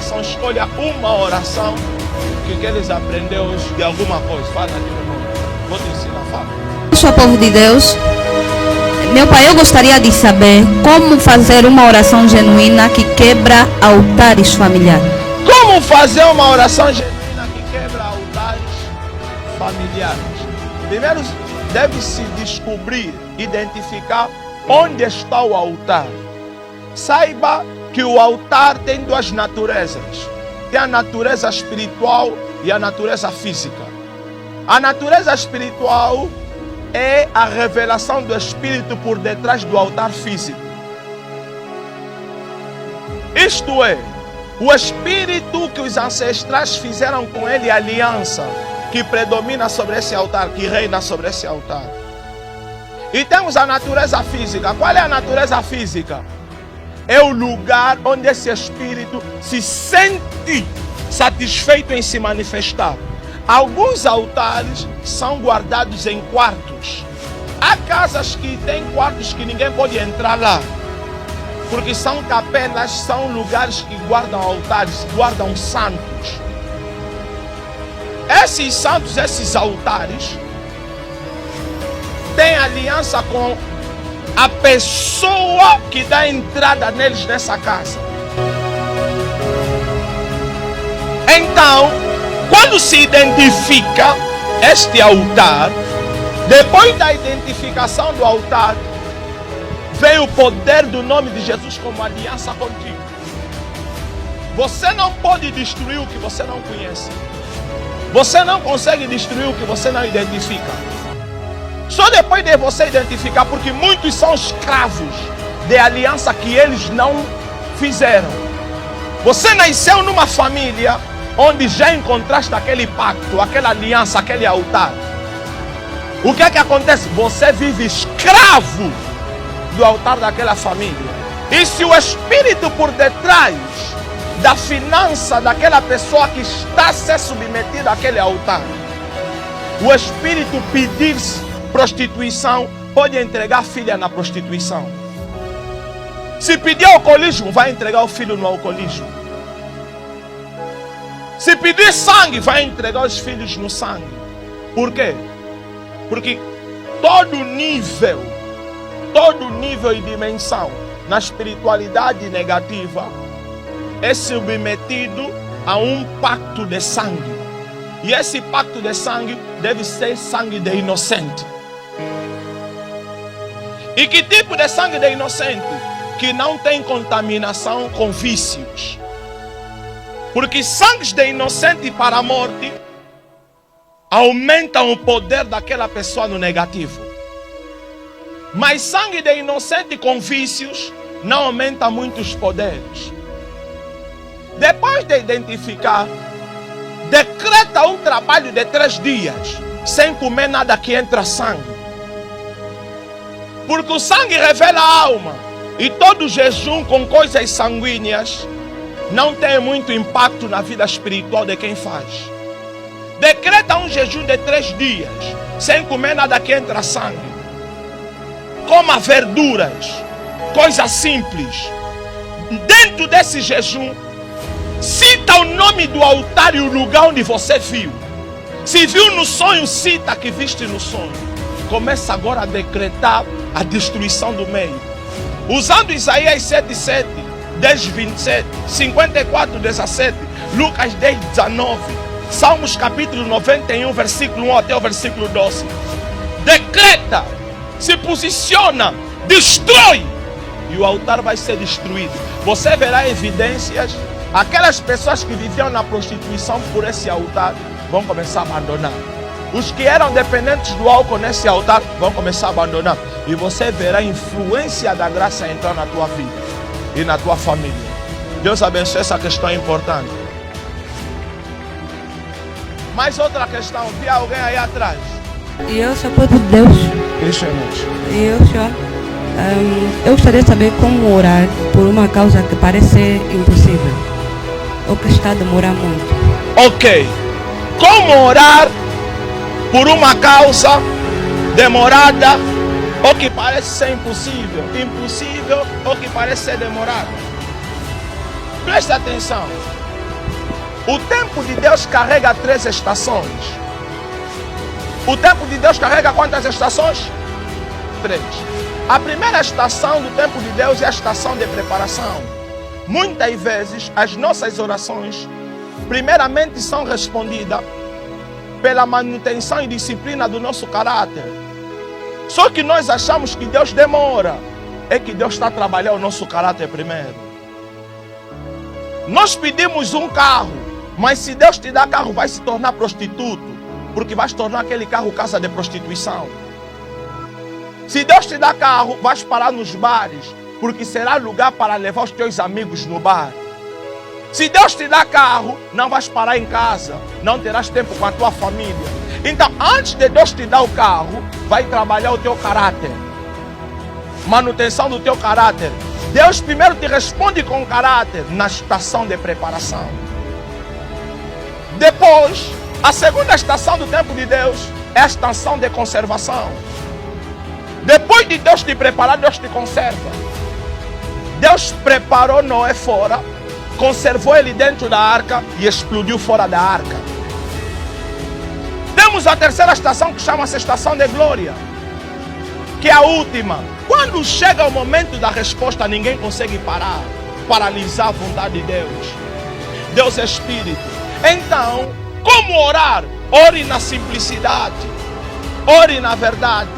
oração, escolha uma oração que eles aprenderam de alguma coisa. Fala aqui no mundo. Vou te ensinar, fala. Sou povo de Deus. Meu pai, eu gostaria de saber como fazer uma oração genuína que quebra altares familiares. Como fazer uma oração genuína que quebra altares familiares? Primeiro, deve-se descobrir, identificar onde está o altar. Saiba que o altar tem duas naturezas. Tem a natureza espiritual e a natureza física. A natureza espiritual é a revelação do Espírito por detrás do altar físico. Isto é, o Espírito que os ancestrais fizeram com ele, a aliança que predomina sobre esse altar, que reina sobre esse altar. E temos a natureza física. Qual é a natureza física? É o lugar onde esse Espírito se sente satisfeito em se manifestar. Alguns altares são guardados em quartos. Há casas que têm quartos que ninguém pode entrar lá, porque são capelas, são lugares que guardam altares, guardam santos. Esses santos, esses altares, têm aliança com a pessoa que dá entrada neles nessa casa. Então, quando se identifica este altar, depois da identificação do altar, vem o poder do nome de Jesus como aliança contigo. Você não pode destruir o que você não conhece. Você não consegue destruir o que você não identifica. Só depois de você identificar, porque muitos são escravos de aliança que eles não fizeram. Você nasceu numa família onde já encontraste aquele pacto, aquela aliança, aquele altar. O que é que acontece? Você vive escravo do altar daquela família. E se o Espírito por detrás da finança daquela pessoa que está a ser submetida àquele altar, o Espírito pedir prostituição, pode entregar a filha na prostituição. Se pedir alcoolismo, vai entregar o filho no alcoolismo. Se pedir sangue, vai entregar os filhos no sangue. Por quê? Porque todo nível e dimensão na espiritualidade negativa é submetido a um pacto de sangue. E esse pacto de sangue deve ser sangue de inocente. E que tipo de sangue de inocente? Que não tem contaminação com vícios. Porque sangue de inocente para a morte aumentam o poder daquela pessoa no negativo. Mas sangue de inocente com vícios não aumenta muitos poderes. Depois de identificar, decreta um trabalho de 3 dias, sem comer nada que entra sangue. Porque o sangue revela a alma. E todo jejum com coisas sanguíneas não tem muito impacto na vida espiritual de quem faz. Decreta um jejum de 3 dias, sem comer nada que entra sangue. Coma verduras, coisas simples. Dentro desse jejum, cita o nome do altar e o lugar onde você viu. Se viu no sonho, cita que viste no sonho. Começa agora a decretar a destruição do meio. Usando Isaías 7:7, 10:27, 54:17, Lucas 10:19, Salmos capítulo 91, versículo 1 até o versículo 12. Decreta, se posiciona, destrói, e o altar vai ser destruído. Você verá evidências. Aquelas pessoas que viviam na prostituição por esse altar vão começar a abandonar. Os que eram dependentes do álcool nesse altar vão começar a abandonar. E você verá a influência da graça entrar na tua vida e na tua família. Deus abençoe, essa questão é importante. Mais outra questão, vi alguém aí atrás. Eu sou povo de Deus. Isso é muito. Eu, senhor, eu gostaria de saber como orar por uma causa que parece impossível ou que está a demorar muito. Ok. Como orar por uma causa demorada ou que parece ser impossível? Impossível ou que parece ser demorada? Preste atenção. O tempo de Deus carrega 3 estações. O tempo de Deus carrega quantas estações? 3. A primeira estação do tempo de Deus é a estação de preparação. Muitas vezes as nossas orações primeiramente são respondidas pela manutenção e disciplina do nosso caráter. Só que nós achamos que Deus demora. É que Deus está trabalhando o nosso caráter primeiro. Nós pedimos um carro, mas se Deus te dá carro, vai se tornar prostituto, porque vai se tornar aquele carro casa de prostituição. Se Deus te dá carro, vais parar nos bares, porque será lugar para levar os teus amigos no bar. Se Deus te dá carro, não vais parar em casa, não terás tempo com a tua família. Então, antes de Deus te dar o carro, vai trabalhar o teu caráter. Manutenção do teu caráter. Deus primeiro te responde com caráter na estação de preparação. Depois, a segunda estação do tempo de Deus é a estação de conservação. Depois de Deus te preparar, Deus te conserva. Deus preparou Noé fora, conservou ele dentro da arca e explodiu fora da arca. Temos a terceira estação que chama-se estação de glória, que é a última. Quando chega o momento da resposta, ninguém consegue paralisar a vontade de Deus. Deus é Espírito. Então, como orar? Ore na simplicidade, ore na verdade.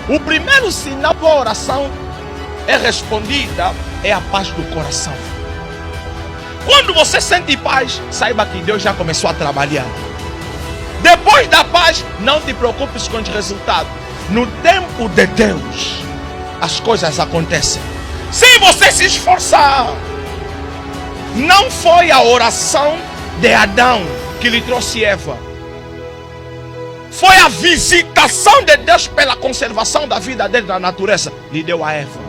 O primeiro sinal da oração é respondida é a paz do coração. Quando você sente paz, saiba que Deus já começou a trabalhar. Depois da paz, não te preocupes com os resultados. No tempo de Deus, as coisas acontecem. Se você se esforçar, não foi a oração de Adão que lhe trouxe Eva. Foi a visitação de Deus pela conservação da vida dele na natureza, lhe deu a Eva.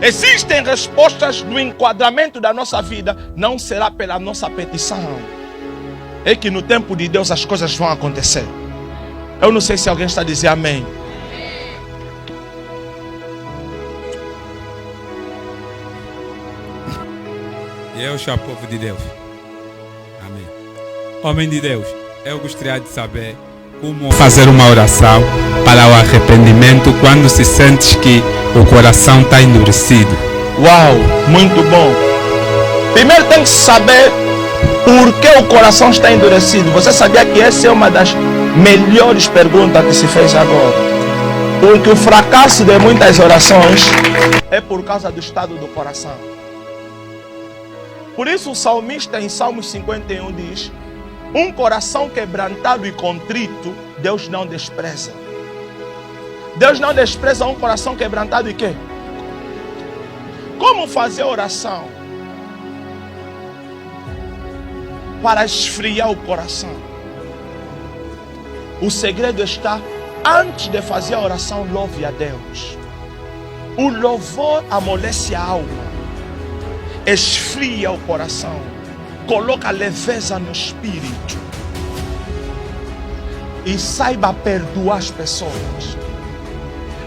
Existem respostas do enquadramento da nossa vida, não será pela nossa petição. É que no tempo de Deus as coisas vão acontecer. Eu não sei se alguém está dizendo amém. Eu sou o povo de Deus. Amém. Homem de Deus, eu gostaria de saber como fazer uma oração para o arrependimento quando se sente que o coração está endurecido. Uau, muito bom. Primeiro tem que saber por que o coração está endurecido. Você sabia que essa é uma das melhores perguntas que se fez agora? Porque o fracasso de muitas orações é por causa do estado do coração. Por isso o salmista em Salmos 51 diz: um coração quebrantado e contrito, Deus não despreza. Deus não despreza um coração quebrantado e quê? Como fazer oração para esfriar o coração? O segredo está, antes de fazer a oração, louve a Deus. O louvor amolece a alma, esfria o coração, coloca leveza no espírito. E saiba perdoar as pessoas.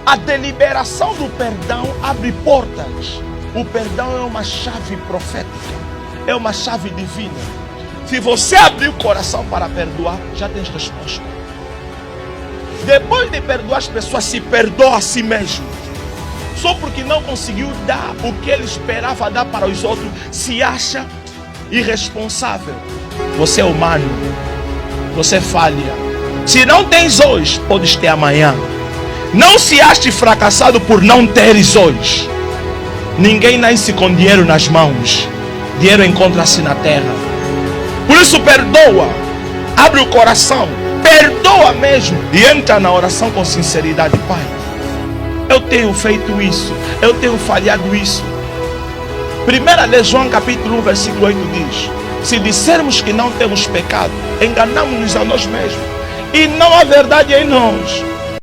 A deliberação do perdão abre portas. O perdão é uma chave profética, é uma chave divina. Se você abrir o coração para perdoar, já tens resposta. Depois de perdoar as pessoas, se perdoa a si mesmo. Só porque não conseguiu dar o que ele esperava dar para os outros, se acha irresponsável. Você é humano, você falha. Se não tens hoje, podes ter amanhã. Não se ache fracassado por não teres hoje. Ninguém nasce com dinheiro nas mãos. Dinheiro encontra-se na terra. Por isso perdoa, abre o coração, perdoa mesmo e entra na oração com sinceridade. Pai, eu tenho feito isso, eu tenho falhado isso. 1 João capítulo 1 versículo 8 diz: se dissermos que não temos pecado, enganamos-nos a nós mesmos e não há verdade em nós.